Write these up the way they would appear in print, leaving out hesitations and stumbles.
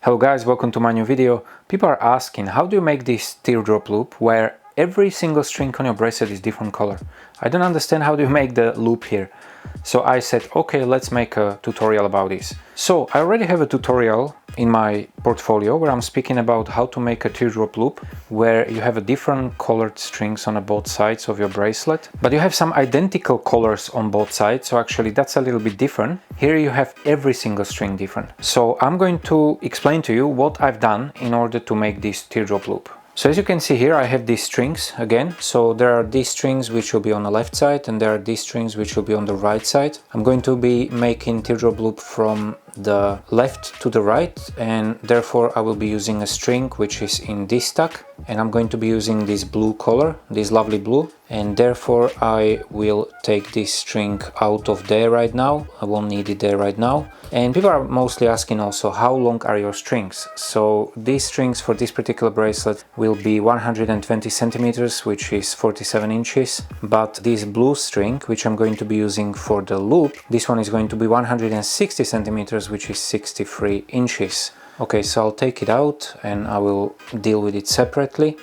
Hello guys, welcome to my new video. People are asking, how do you make this teardrop loop where every single string on your bracelet is different color? I don't understand how do you make the loop here. So I said, okay, let's make a tutorial about this. So I already have a tutorial in my portfolio where I'm speaking about how to make a teardrop loop where you have a different colored strings on both sides of your bracelet, but you have some identical colors on both sides, so actually that's a little bit different. Here you have every single string different. So I'm going to explain to you what I've done in order to make this teardrop loop. So as you can see here, I have these strings again. So there are these strings which will be on the left side and there are these strings which will be on the right side. I'm going to be making teardrop loop from the left to the right, and therefore I will be using a string which is in this stack, and I'm going to be using this blue color, this lovely blue, and therefore I will take this string out of there right now. I won't need it there right now. And people are mostly asking also, how long are your strings? So these strings for this particular bracelet will be 120 centimeters, which is 47 inches. But this blue string, which I'm going to be using for the loop, this one is going to be 160 centimeters, which is 63 inches. Okay, so I'll take it out and I will deal with it separately.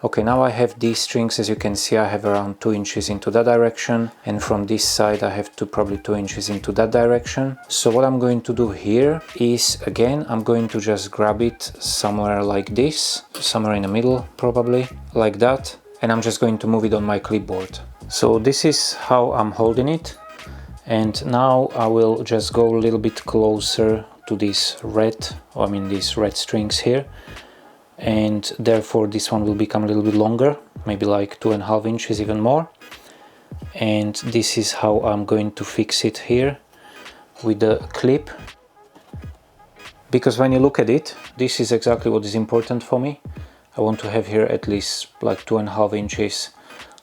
Okay, now I have these strings. As you can see, I have around 2 inches into that direction, and from this side I have probably 2 inches into that direction. So what I'm going to do here is, again, I'm going to just grab it somewhere like this, somewhere in the middle probably, like that, and I'm just going to move it on my clipboard. So this is how I'm holding it, and now I will just go a little bit closer to these these red strings here, and therefore this one will become a little bit longer, maybe like 2.5 inches, even more. And this is how I'm going to fix it here with the clip, because when you look at it, this is exactly what is important for me. I want to have here at least like 2.5 inches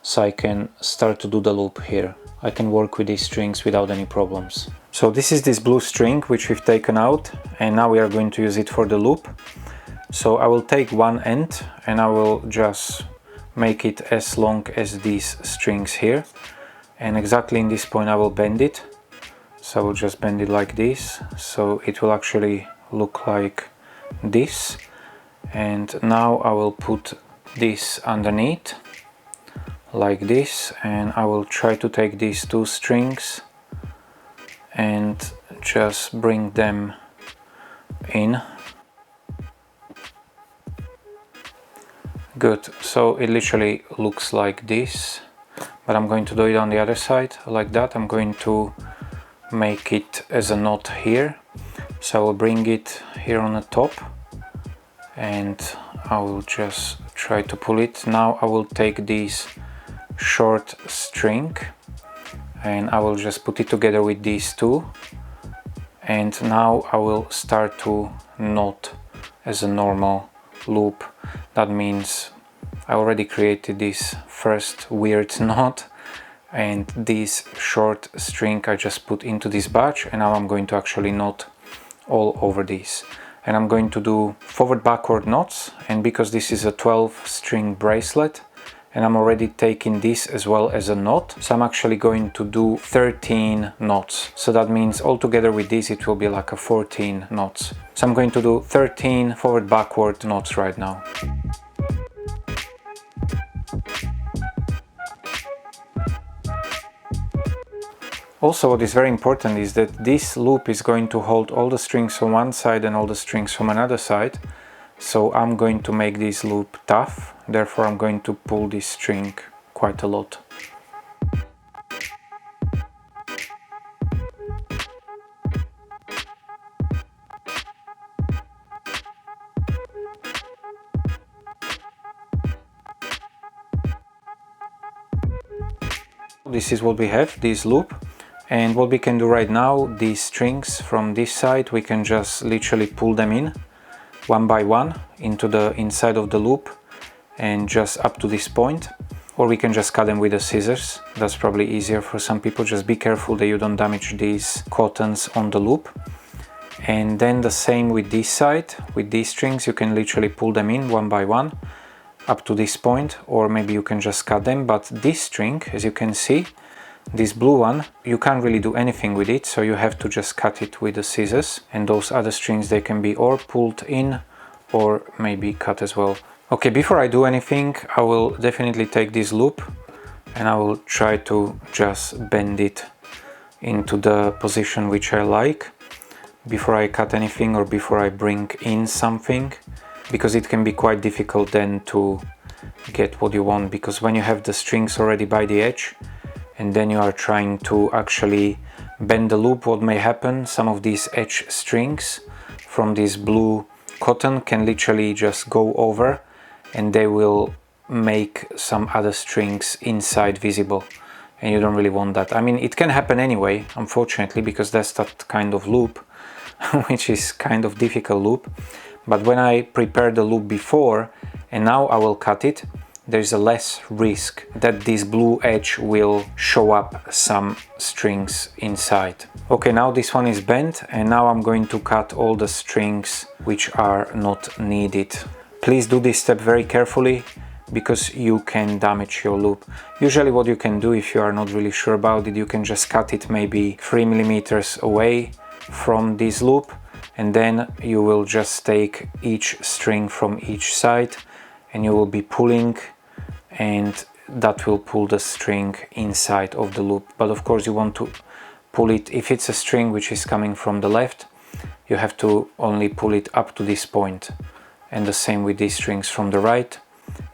so I can start to do the loop here. I can work with these strings without any problems. So this is this blue string which we've taken out, and now we are going to use it for the loop. So I will take one end and I will just make it as long as these strings here, and exactly in this point I will bend it. So I will just bend it like this, so it will actually look like this. And now I will put this underneath like this, and I will try to take these two strings and just bring them in. Good, so it literally looks like this, but I'm going to do it on the other side like that. I'm going to make it as a knot here, so I will bring it here on the top and I will just try to pull it. Now I will take this short string and I will just put it together with these two, and now I will start to knot as a normal loop. That means I already created this first weird knot, and this short string I just put into this batch, and now I'm going to actually knot all over this. And I'm going to do forward backward knots, and because this is a 12 string bracelet and I'm already taking this as well as a knot, so I'm actually going to do 13 knots. So that means altogether with this it will be like a 14 knots. So I'm going to do 13 forward backward knots right now. Also, what is very important is that this loop is going to hold all the strings from one side and all the strings from another side. So I'm going to make this loop tough, therefore I'm going to pull this string quite a lot. This is what we have, this loop. And what we can do right now, these strings from this side, we can just literally pull them in one by one into the inside of the loop and just up to this point, or we can just cut them with the scissors. That's probably easier for some people. Just be careful that you don't damage these cottons on the loop. And then the same with this side, with these strings, you can literally pull them in one by one up to this point, or maybe you can just cut them. But this string, as you can see, This blue one, you can't really do anything with it, so you have to just cut it with the scissors, and those other strings, they can be or pulled in or maybe cut as well. Okay, before I do anything, I will definitely take this loop and I will try to just bend it into the position which I like before I cut anything or before I bring in something, because it can be quite difficult then to get what you want, because when you have the strings already by the edge and then you are trying to actually bend the loop, what may happen, some of these edge strings from this blue cotton can literally just go over and they will make some other strings inside visible, and you don't really want that. I mean, it can happen anyway, unfortunately, because that's that kind of loop which is kind of difficult loop. But when I prepare the loop before and now I will cut it, there's a less risk that this blue edge will show up some strings inside. Okay, now this one is bent, and now I'm going to cut all the strings which are not needed. Please do this step very carefully, because you can damage your loop. Usually what you can do, if you are not really sure about it, you can just cut it maybe 3 millimeters away from this loop, and then you will just take each string from each side and you will be pulling, and that will pull the string inside of the loop. But of course you want to pull it, if it's a string which is coming from the left, you have to only pull it up to this point, and the same with these strings from the right,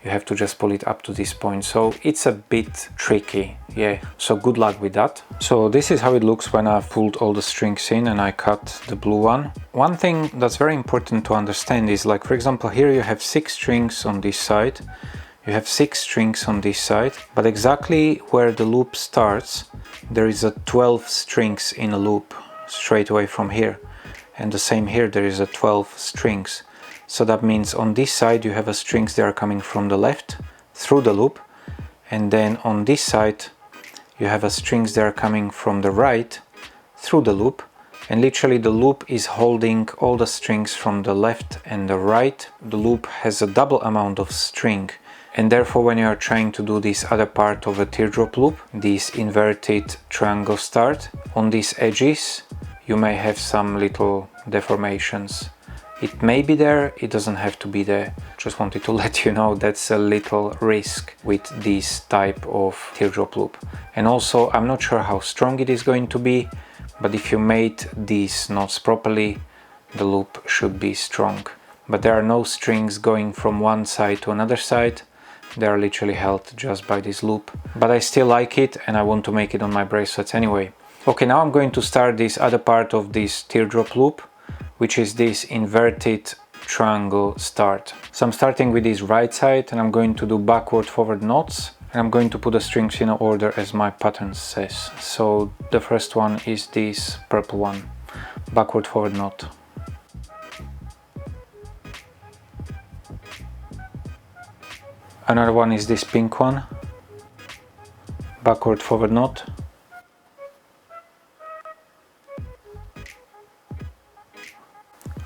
you have to just pull it up to this point. So it's a bit tricky, yeah, so good luck with that. So this is how it looks when I've pulled all the strings in and I cut the blue one. One thing that's very important to understand is, like, for example, here you have 6 strings on this side, you have 6 strings on this side, but exactly where the loop starts there is a 12 strings in a loop straight away from here, and the same here, there is a 12 strings. So that means on this side you have a strings that are coming from the left through the loop, and then on this side you have a strings that are coming from the right through the loop, and literally the loop is holding all the strings from the left and the right. The loop has a double amount of string, and therefore when you are trying to do this other part of a teardrop loop, this inverted triangle start, on these edges you may have some little deformations. It may be there, it doesn't have to be there. Just wanted to let you know that's a little risk with this type of teardrop loop. And also, I'm not sure how strong it is going to be, but if you made these knots properly, the loop should be strong. But there are no strings going from one side to another side. They are literally held just by this loop. But I still like it and I want to make it on my bracelets anyway. Okay, now I'm going to start this other part of this teardrop loop, which is this inverted triangle start. So I'm starting with this right side and I'm going to do backward forward knots, and I'm going to put the strings in order as my pattern says. So the first one is this purple one, backward forward knot. Another one is this pink one, backward forward knot.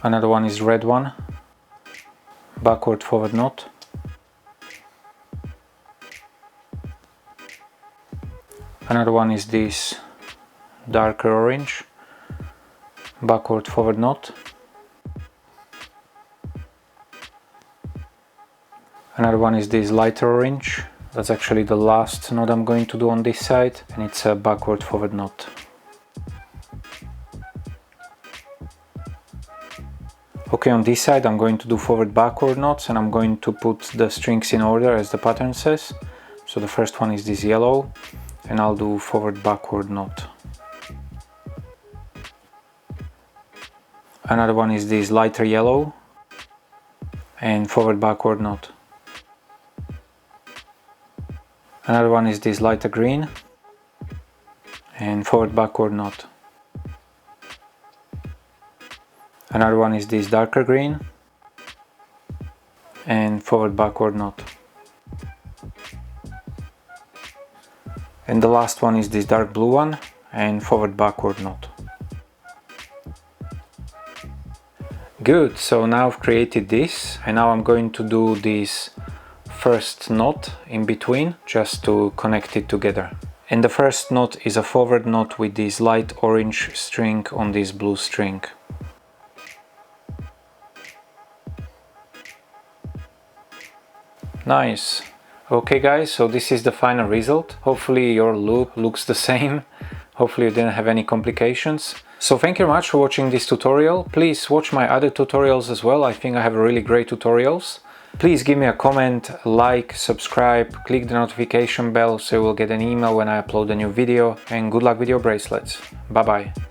Another one is red one, backward forward knot. Another one is this darker orange, backward forward knot. Another one is this lighter orange. That's actually the last knot I'm going to do on this side, and it's a backward forward knot. Okay, on this side I'm going to do forward backward knots, and I'm going to put the strings in order as the pattern says. So the first one is this yellow, and I'll do forward backward knot. Another one is this lighter yellow and forward backward knot. Another one is this lighter green and forward backward knot. Another one is this darker green and forward backward knot. And the last one is this dark blue one and forward backward knot. Good, so now I've created this, and now I'm going to do this first knot in between just to connect it together. And the first knot is a forward knot with this light orange string on this blue string. Nice. Okay guys, so this is the final result. Hopefully your loop looks the same. Hopefully you didn't have any complications. So thank you very much for watching this tutorial. Please watch my other tutorials as well. I think I have really great tutorials. Please give me a comment, like, subscribe, click the notification bell so you will get an email when I upload a new video, and good luck with your bracelets. Bye bye.